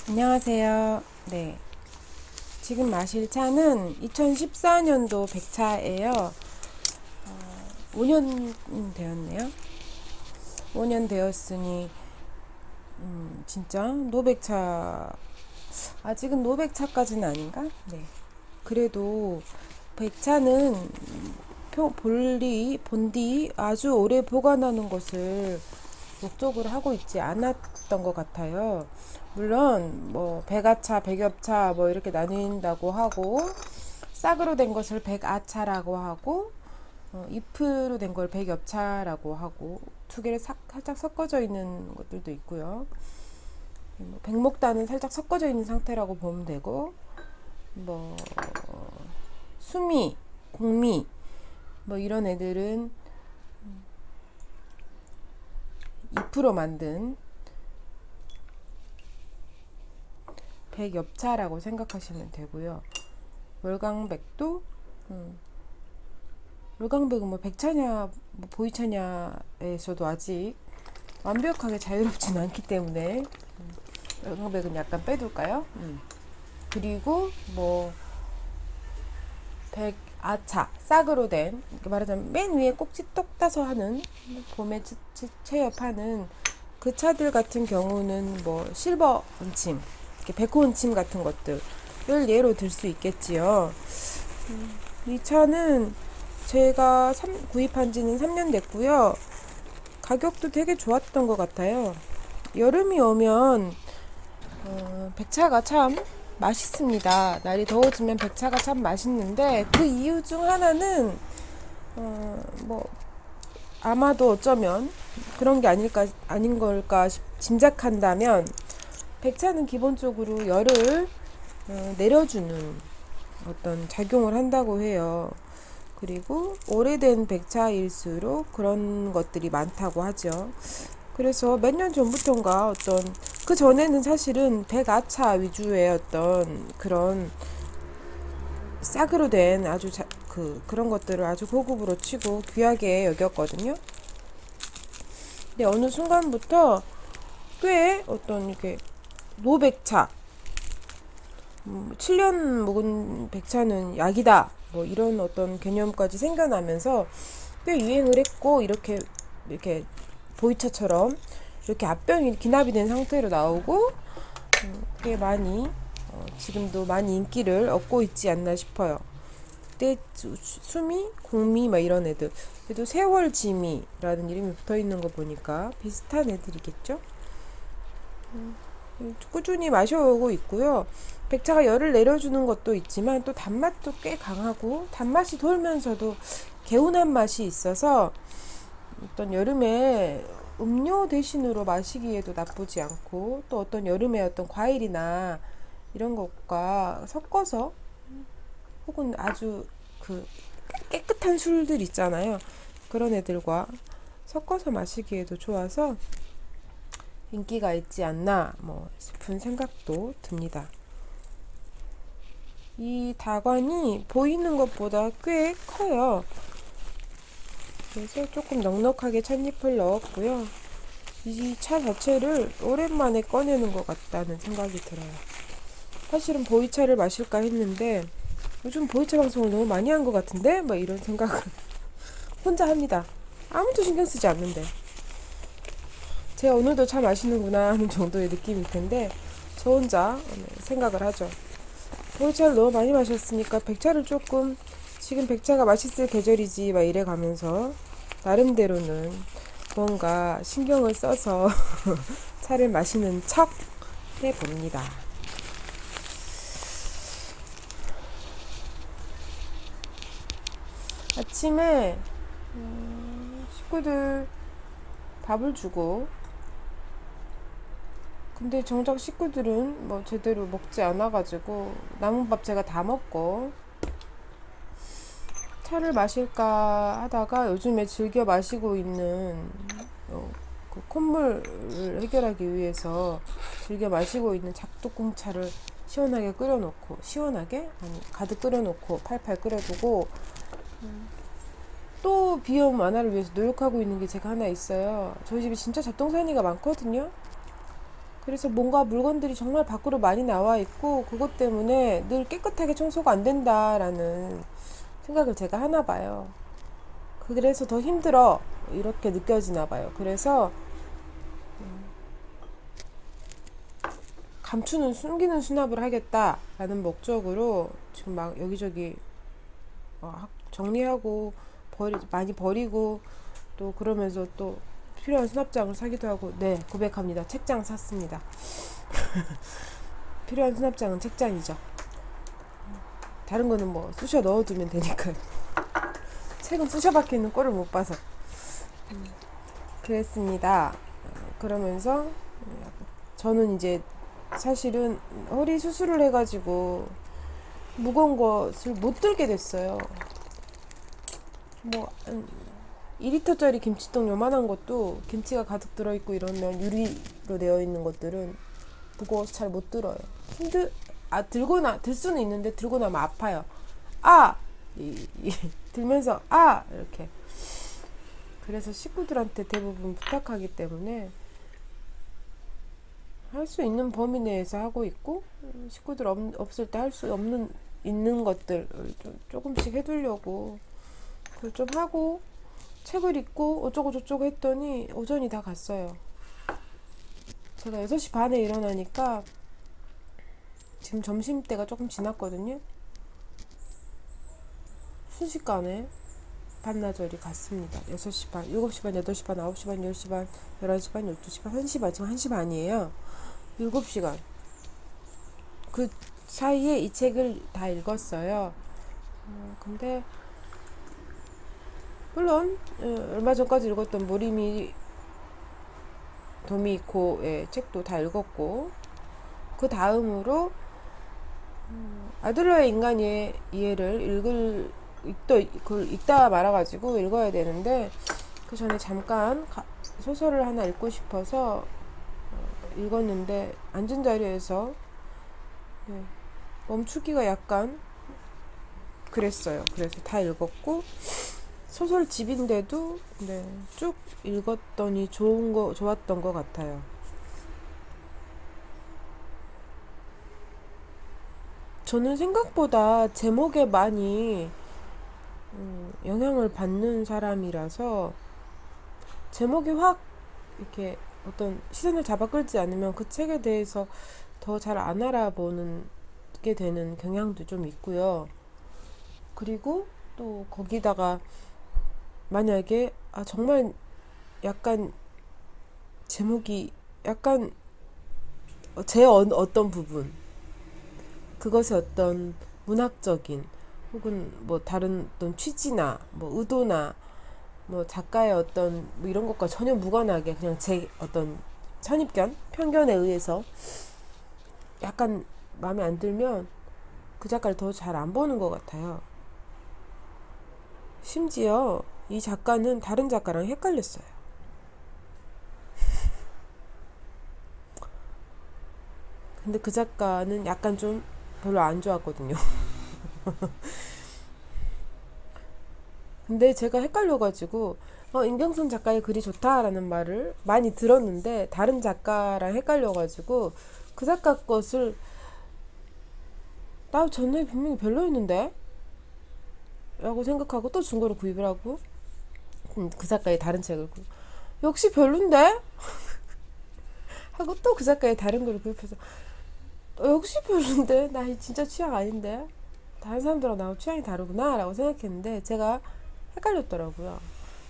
안녕하세요. 네. 지금 마실 차는 2014년도 백차예요. 5년 되었네요. 5년 되었으니, 진짜 노백차, 아직은 노백차까지는 아닌가? 네. 그래도 백차는 본디 아주 오래 보관하는 것을 목적으로 하고 있지 않았던 것 같아요. 물론 뭐 백아차, 백엽차 뭐 이렇게 나뉜다고 하고 싹으로 된 것을 백아차라고 하고 잎으로 된 걸 백엽차라고 하고 두 개를 살짝 섞어져 있는 것들도 있고요. 백목단은 살짝 섞어져 있는 상태라고 보면 되고 뭐 수미, 공미 뭐 이런 애들은 잎으로 만든 백엽차라고 생각하시면 되고요. 월광백도 월광백은 뭐 백차냐 뭐 보이차냐에서도 아직 완벽하게 자유롭지는 않기 때문에 월광백은 약간 빼둘까요? 그리고 뭐 백아차 싹으로 된 말하자면 맨 위에 꼭지 똑 따서 하는 봄에 채엽하는 그 차들 같은 경우는 뭐 실버 은침, 백호 은침 같은 것들을 예로 들 수 있겠지요. 이 차는 제가 구입한 지는 3년 됐고요. 가격도 되게 좋았던 것 같아요. 여름이 오면 백차가 참 맛있습니다. 날이 더워지면 백차가 참 맛있는데 그 이유 중 하나는 뭐 아마도 어쩌면 그런 게 아닌 걸까 짐작한다면 백차는 기본적으로 열을 내려주는 어떤 작용을 한다고 해요. 그리고 오래된 백차일수록 그런 것들이 많다고 하죠. 그래서 몇 년 전부터인가 그 전에는 사실은 백아차 위주의 어떤 그런 싹으로 된 아주 그런 것들을 아주 고급으로 치고 귀하게 여겼거든요. 근데 어느 순간부터 꽤 어떤 이렇게 노백차, 7년 묵은 백차는 약이다. 뭐 이런 어떤 개념까지 생겨나면서 꽤 유행을 했고 이렇게 보이차처럼 이렇게 앞병이 기납이 된 상태로 나오고 꽤 많이 지금도 많이 인기를 얻고 있지 않나 싶어요. 그때 수미, 공미 막 이런 애들 그래도 세월지미라는 이름이 붙어있는 거 보니까 비슷한 애들이겠죠? 꾸준히 마셔오고 있고요. 백차가 열을 내려주는 것도 있지만 또 단맛도 꽤 강하고 단맛이 돌면서도 개운한 맛이 있어서 어떤 여름에 음료 대신으로 마시기에도 나쁘지 않고 또 어떤 여름에 어떤 과일이나 이런 것과 섞어서 혹은 아주 깨끗한 술들 있잖아요. 그런 애들과 섞어서 마시기에도 좋아서 인기가 있지 않나 싶은 생각도 듭니다. 이 다관이 보이는 것보다 꽤 커요. 그래서 조금 넉넉하게 찻잎을 넣었고요. 이 차 자체를 오랜만에 꺼내는 것 같다는 생각이 들어요. 사실은 보이차를 마실까 했는데 요즘 보이차 방송을 너무 많이 한 것 같은데 이런 생각을 혼자 합니다. 아무도 신경 쓰지 않는데 제가 오늘도 차 마시는구나 하는 정도의 느낌일 텐데 저 혼자 생각을 하죠. 보이차를 너무 많이 마셨으니까 백차를 조금 지금 백차가 맛있을 계절이지 이래 가면서 나름대로는 뭔가 신경을 써서 차를 마시는 척 해봅니다. 아침에 식구들 밥을 주고 근데 정작 식구들은 제대로 먹지 않아가지고 남은 밥 제가 다 먹고 차를 마실까 하다가 요즘에 즐겨 마시고 있는 그 콧물을 해결하기 위해서 즐겨 마시고 있는 작두콩차를 시원하게 끓여놓고 가득 끓여놓고 팔팔 끓여두고 또 비염 완화를 위해서 노력하고 있는 게 제가 하나 있어요. 저희 집에 진짜 잡동사니가 많거든요. 그래서 뭔가 물건들이 정말 밖으로 많이 나와 있고 그것 때문에 늘 깨끗하게 청소가 안 된다라는 생각을 제가 하나 봐요. 그래서 더 힘들어 이렇게 느껴지나 봐요. 그래서 감추는 숨기는 수납을 하겠다라는 목적으로 지금 막 여기저기 정리하고 많이 버리고 또 그러면서 또 필요한 수납장을 사기도 하고. 네, 고백합니다. 책장 샀습니다. 필요한 수납장은 책장이죠. 다른 거는 뭐 쑤셔 넣어두면 되니까요. 책은 쑤셔 박히는 꼴을 못 봐서 그랬습니다. 그러면서 저는 이제 사실은 허리 수술을 해가지고 무거운 것을 못 들게 됐어요. 뭐 2리터짜리 김치통 요만한 것도 김치가 가득 들어있고 이러면 유리로 되어 있는 것들은 무거워서 잘 못 들어요. 들 수는 있는데 들고 나면 아파요. 들면서 이렇게. 그래서 식구들한테 대부분 부탁하기 때문에 할 수 있는 범위 내에서 하고 있고, 식구들 없을 때 할 수 있는 것들 조금씩 해두려고 그걸 좀 하고 책을 읽고 어쩌고 저쩌고 했더니 오전이 다 갔어요. 제가 6시 반에 일어나니까 지금 점심때가 조금 지났거든요. 순식간에 반나절이 갔습니다. 6시 반, 7시 반, 8시 반, 9시 반, 10시 반, 11시 반, 12시 반, 1시 반, 지금 1시 반이에요. 7시간. 그 사이에 이 책을 다 읽었어요. 근데 물론 얼마 전까지 읽었던 모리미 도미코의 책도 다 읽었고, 그 다음으로 아들러의 인간의 이해를 읽다 말아가지고 읽어야 되는데, 그 전에 잠깐 소설을 하나 읽고 싶어서 읽었는데 앉은 자리에서 멈추기가 약간 그랬어요. 그래서 다 읽었고, 소설집인데도 쭉 읽었더니 좋았던 것 같아요. 저는 생각보다 제목에 많이 영향을 받는 사람이라서 제목이 확 이렇게 어떤 시선을 잡아 끌지 않으면 그 책에 대해서 더 잘 안 알아보는 게 되는 경향도 좀 있고요. 그리고 또 거기다가 만약에 정말 약간 제목이 약간 제 어떤 부분, 그것의 어떤 문학적인 혹은 뭐 다른 어떤 취지나 뭐 의도나 뭐 작가의 어떤 뭐 이런 것과 전혀 무관하게 그냥 제 어떤 선입견, 편견에 의해서 약간 마음에 안 들면 그 작가를 더 잘 안 보는 것 같아요. 심지어 이 작가는 다른 작가랑 헷갈렸어요. 근데 그 작가는 약간 좀 별로 안 좋았거든요. 근데 제가 헷갈려가지고 임경선 작가의 글이 좋다라는 말을 많이 들었는데 다른 작가랑 헷갈려가지고 그 작가 것을 나 전에 분명히 별로였는데 라고 생각하고 또 중고로 구입을 하고 그 작가의 다른 책을 역시 별론데 하고 또 그 작가의 다른 글을 구입해서 역시 별론데 나 진짜 취향 아닌데 다른 사람들하고 나하고 취향이 다르구나 라고 생각했는데 제가 헷갈렸더라고요.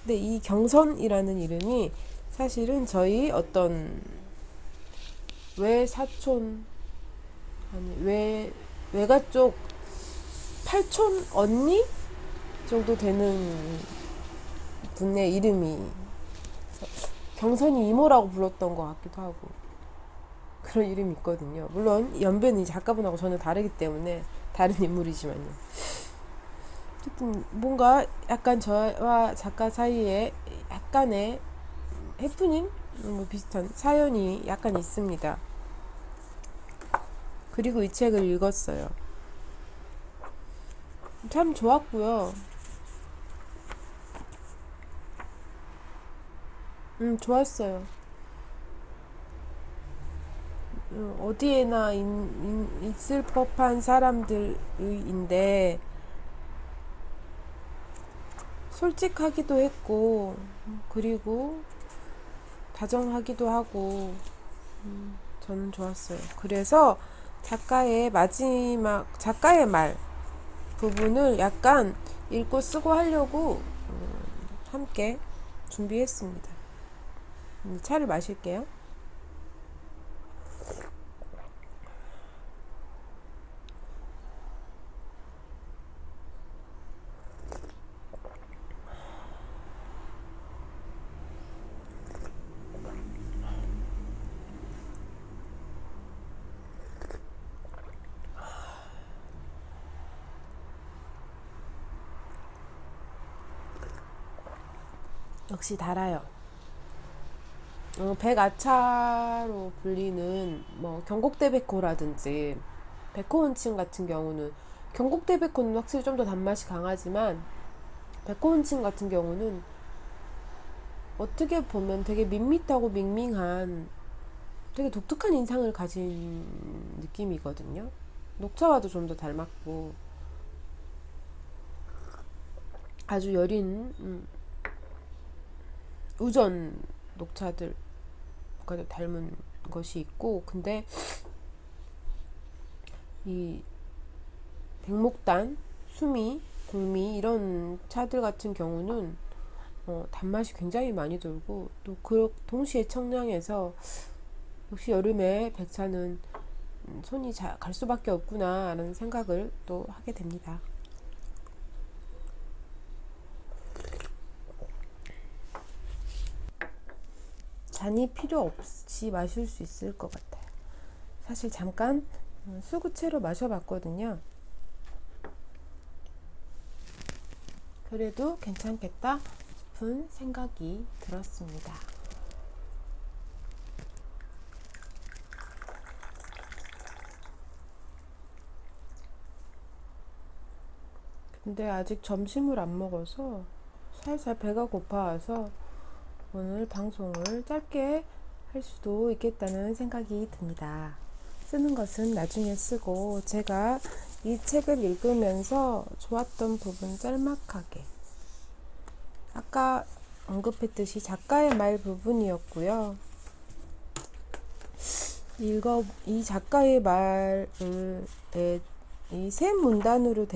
근데 이 경선이라는 이름이 사실은 저희 어떤 외사촌 외가 쪽 팔촌 언니 정도 되는 분의 이름이 경선이 이모라고 불렀던 것 같기도 하고 그런 이름이 있거든요. 물론 연배는 작가분하고 전혀 다르기 때문에 다른 인물이지만요. 어쨌든 뭔가 약간 저와 작가 사이에 약간의 해프닝? 뭐 비슷한 사연이 약간 있습니다. 그리고 이 책을 읽었어요. 참 좋았고요. 좋았어요. 어디에나 있을 법한 사람들인데 솔직하기도 했고 그리고 다정하기도 하고 저는 좋았어요. 그래서 작가의 말 부분을 약간 읽고 쓰고 하려고 함께 준비했습니다. 차를 마실게요. 역시 달아요. 백아차로 불리는 뭐 경곡대백호라든지 백호훈친 같은 경우는 경곡대백호는 확실히 좀 더 단맛이 강하지만 백호훈친 같은 경우는 어떻게 보면 되게 밋밋하고 밍밍한 되게 독특한 인상을 가진 느낌이거든요. 녹차와도 좀 더 닮았고 아주 여린 우전 녹차들과도 닮은 것이 있고 근데 이 백목단, 수미, 공미 이런 차들 같은 경우는 단맛이 굉장히 많이 돌고 또 그 동시에 청량해서 역시 여름에 백차는 손이 갈 수밖에 없구나 라는 생각을 또 하게 됩니다. 잔이 필요 없이 마실 수 있을 것 같아요. 사실 잠깐 수구채로 마셔봤거든요. 그래도 괜찮겠다 싶은 생각이 들었습니다. 근데 아직 점심을 안 먹어서 살살 배가 고파와서 오늘 방송을 짧게 할 수도 있겠다는 생각이 듭니다. 쓰는 것은 나중에 쓰고 제가 이 책을 읽으면서 좋았던 부분 짤막하게 아까 언급했듯이 작가의 말 부분이었고요. 이 작가의 말을 이 세 문단으로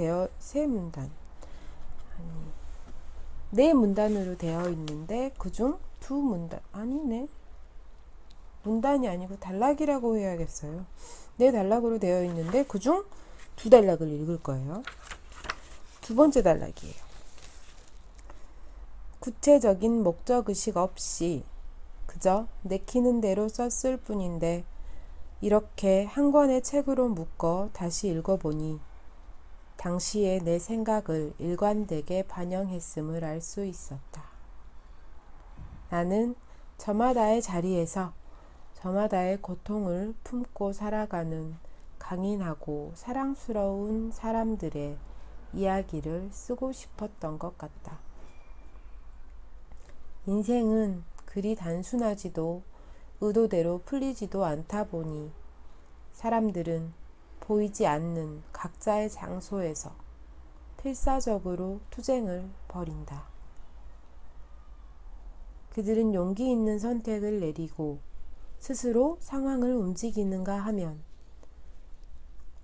네 문단으로 되어 있는데 그중 두 문단 아니네 문단이 아니고 단락이라고 해야겠어요. 네 단락으로 되어 있는데 그중 두 단락을 읽을 거예요. 두 번째 단락이에요. 구체적인 목적의식 없이 그저 내키는 대로 썼을 뿐인데 이렇게 한 권의 책으로 묶어 다시 읽어보니 당시의 내 생각을 일관되게 반영했음을 알 수 있었다. 나는 저마다의 자리에서 저마다의 고통을 품고 살아가는 강인하고 사랑스러운 사람들의 이야기를 쓰고 싶었던 것 같다. 인생은 그리 단순하지도 의도대로 풀리지도 않다 보니 사람들은 보이지 않는 각자의 장소에서 필사적으로 투쟁을 벌인다. 그들은 용기 있는 선택을 내리고 스스로 상황을 움직이는가 하면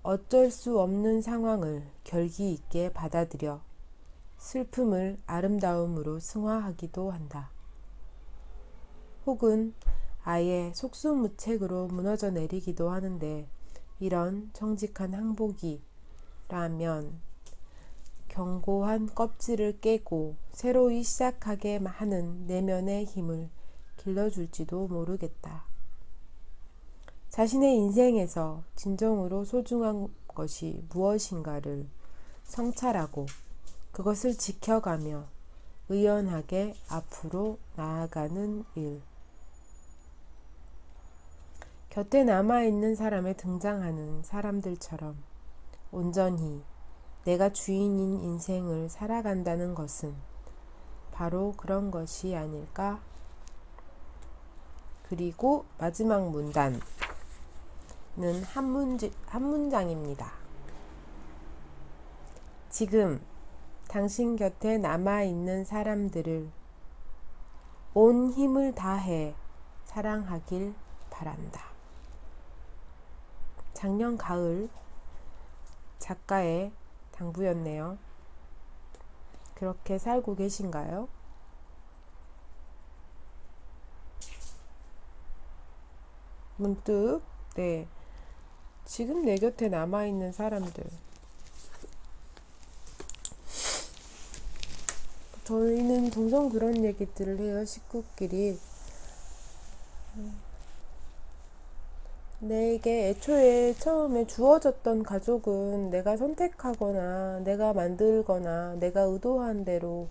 어쩔 수 없는 상황을 결기 있게 받아들여 슬픔을 아름다움으로 승화하기도 한다. 혹은 아예 속수무책으로 무너져 내리기도 하는데 이런 정직한 항복이라면 견고한 껍질을 깨고 새로이 시작하게 하는 내면의 힘을 길러줄지도 모르겠다. 자신의 인생에서 진정으로 소중한 것이 무엇인가를 성찰하고 그것을 지켜가며 의연하게 앞으로 나아가는 일. 곁에 남아있는 사람에 등장하는 사람들처럼 온전히 내가 주인인 인생을 살아간다는 것은 바로 그런 것이 아닐까? 그리고 마지막 문단. 한 문장입니다. 지금 당신 곁에 남아있는 사람들을 온 힘을 다해 사랑하길 바란다. 작년 가을 작가의 당부였네요. 그렇게 살고 계신가요? 문득, 네. 지금 내 곁에 남아있는 사람들. 저희는 종종 그런 얘기들을 해요, 식구끼리. 내게 애초에 처음에 주어졌던 가족은 내가 선택하거나 내가 만들거나 내가 의도한 대로는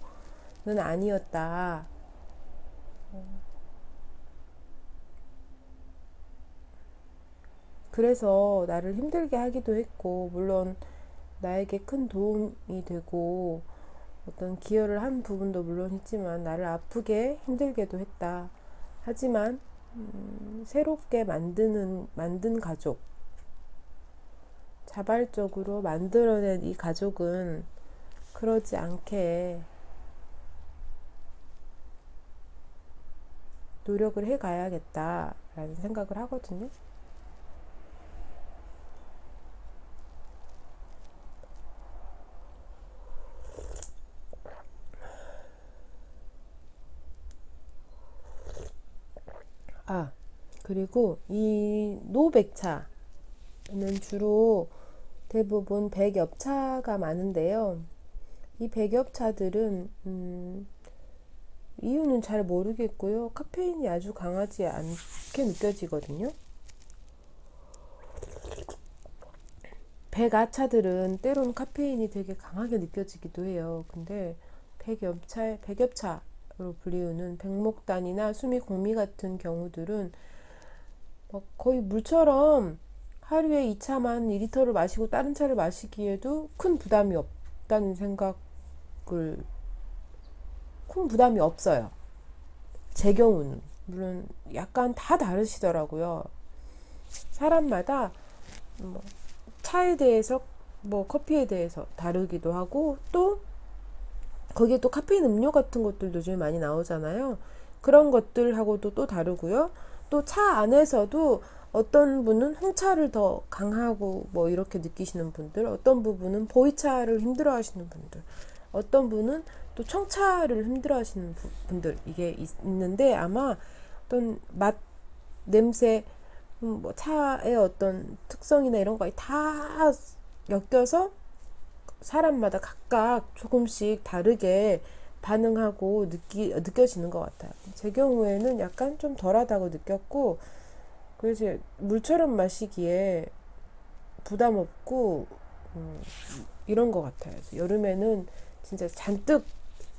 아니었다. 그래서 나를 힘들게 하기도 했고, 물론 나에게 큰 도움이 되고 어떤 기여를 한 부분도 물론 있지만 나를 아프게 힘들게도 했다. 하지만 새롭게 만든 가족, 자발적으로 만들어낸 이 가족은 그러지 않게 노력을 해가야겠다라는 생각을 하거든요. 그리고 이 노백차는 주로 대부분 백엽차가 많은데요. 이 백엽차들은 이유는 잘 모르겠고요. 카페인이 아주 강하지 않게 느껴지거든요. 백아차들은 때론 카페인이 되게 강하게 느껴지기도 해요. 근데 백엽차로 불리우는 백목단이나 수미공미 같은 경우들은 거의 물처럼 하루에 2차만 2리터를 마시고 다른 차를 마시기에도 큰 부담이 없어요. 제 경우는. 물론 약간 다 다르시더라고요. 사람마다 차에 대해서 커피에 대해서 다르기도 하고, 또 거기에 또 카페인 음료 같은 것들도 요즘 많이 나오잖아요. 그런 것들하고도 또 다르고요. 또 차 안에서도 어떤 분은 홍차를 더 강하고 이렇게 느끼시는 분들, 어떤 부분은 보이차를 힘들어 하시는 분들, 어떤 분은 또 청차를 힘들어 하시는 분들, 이게 있는데, 아마 어떤 맛, 냄새, 차의 어떤 특성이나 이런 거 다 엮여서 사람마다 각각 조금씩 다르게 반응하고 느껴지는 것 같아요. 제 경우에는 약간 좀 덜하다고 느꼈고, 그래서 물처럼 마시기에 부담 없고 이런 것 같아요. 여름에는 진짜 잔뜩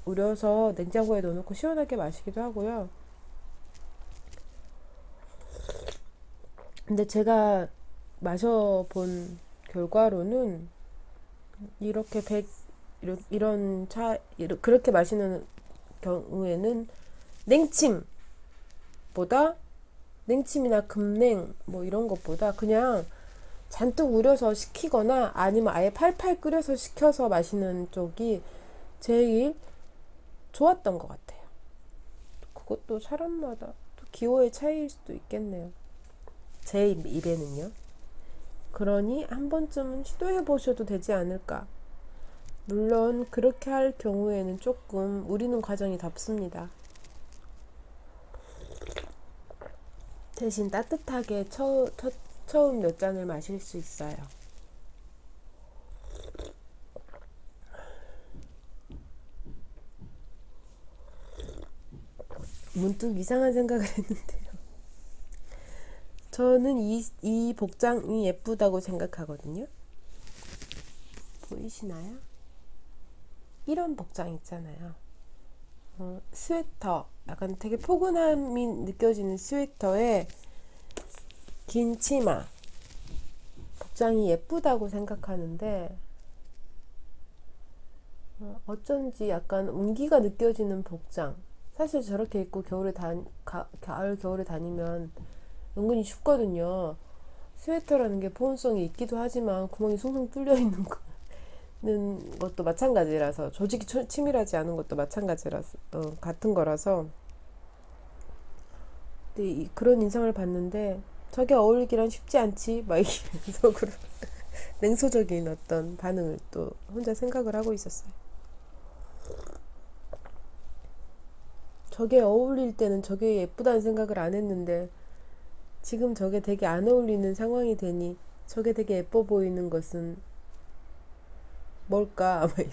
우려서 냉장고에 넣어놓고 시원하게 마시기도 하고요. 근데 제가 마셔본 결과로는 이렇게 이런 차 그렇게 마시는 경우에는 냉침이나 급냉 이런 것보다 그냥 잔뜩 우려서 식히거나 아니면 아예 팔팔 끓여서 식혀서 마시는 쪽이 제일 좋았던 것 같아요. 그것도 사람마다 또 기호의 차이일 수도 있겠네요. 제 입에는요. 그러니 한 번쯤은 시도해 보셔도 되지 않을까. 물론 그렇게 할 경우에는 조금 우리는 과정이 덥습니다. 대신 따뜻하게 처음 몇 잔을 마실 수 있어요. 문득 이상한 생각을 했는데요. 저는 이 복장이 예쁘다고 생각하거든요. 보이시나요? 이런 복장 있잖아요. 스웨터, 약간 되게 포근함이 느껴지는 스웨터에 긴 치마, 복장이 예쁘다고 생각하는데 어쩐지 약간 온기가 느껴지는 복장. 사실 저렇게 입고 가을 겨울에 다니면 은근히 춥거든요. 스웨터라는 게 보온성이 있기도 하지만 구멍이 숭숭 뚫려 있는 것도 마찬가지라서, 조직이 치밀하지 않은 것도 마찬가지라서, 같은 거라서. 근데 그런 인상을 봤는데 저게 어울리기란 쉽지 않지 막 이렇게 속으로 냉소적인 어떤 반응을 또 혼자 생각을 하고 있었어요. 저게 어울릴 때는 저게 예쁘다는 생각을 안 했는데 지금 저게 되게 안 어울리는 상황이 되니 저게 되게 예뻐 보이는 것은 뭘까? 막 이런.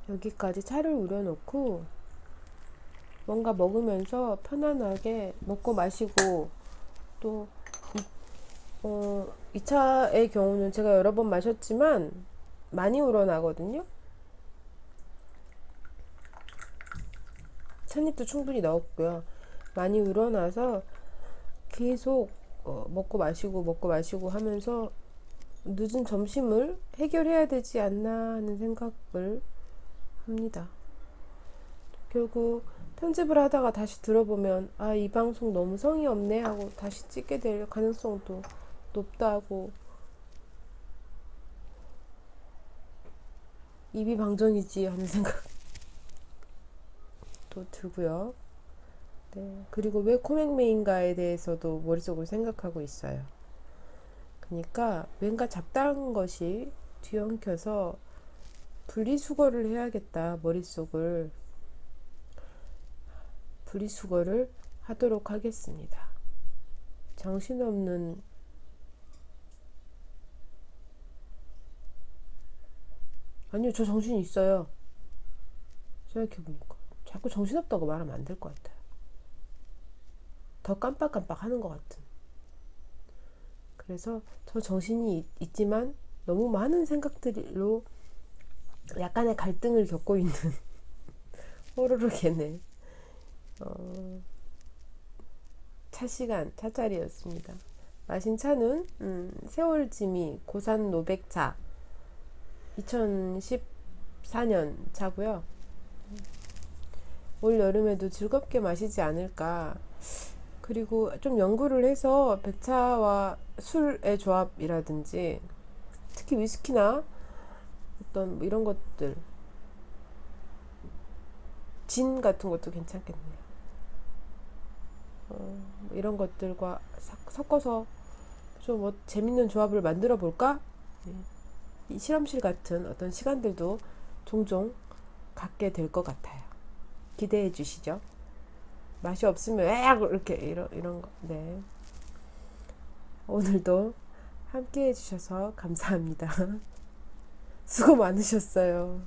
여기까지 차를 우려놓고 뭔가 먹으면서 편안하게 먹고 마시고, 또 이 차의 경우는 제가 여러 번 마셨지만 많이 우러나거든요. 찻잎도 충분히 넣었고요. 많이 우러나서 계속 먹고 마시고 먹고 마시고 하면서 늦은 점심을 해결해야 되지 않나 하는 생각을 합니다. 결국 편집을 하다가 다시 들어보면 아, 이 방송 너무 성의 없네 하고 다시 찍게 될 가능성도 높다고, 입이 방정이지 하는 생각도 들고요. 네, 그리고 왜 코맹메인가에 대해서도 머릿속으로 생각하고 있어요. 그러니까 뭔가 잡다한 것이 뒤엉켜서 분리수거를 해야겠다. 머릿속을 분리수거를 하도록 하겠습니다. 정신없는, 아니요, 저 정신이 있어요. 생각해보니까 자꾸 정신없다고 말하면 안 될 것 같아요. 더 깜빡깜빡 하는 것 같은. 그래서 저 정신이 있지만 너무 많은 생각들로 약간의 갈등을 겪고 있는 호로록이네. 차 시간, 차짜리였습니다. 마신 차는 세월지미 고산 노백차 2014년 차고요. 올 여름에도 즐겁게 마시지 않을까. 그리고 좀 연구를 해서 백차와 술의 조합이라든지 특히 위스키나 어떤 뭐 이런 것들, 진 같은 것도 괜찮겠네요. 이런 것들과 섞어서 좀 뭐 재밌는 조합을 만들어 볼까? 이 실험실 같은 어떤 시간들도 종종 갖게 될 것 같아요. 기대해 주시죠. 맛이 없으면 에악 이렇게 이런 거. 네. 오늘도 함께 해주셔서 감사합니다. 수고 많으셨어요.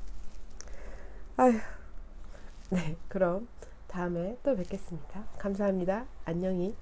아휴. 네, 그럼 다음에 또 뵙겠습니다. 감사합니다. 안녕히.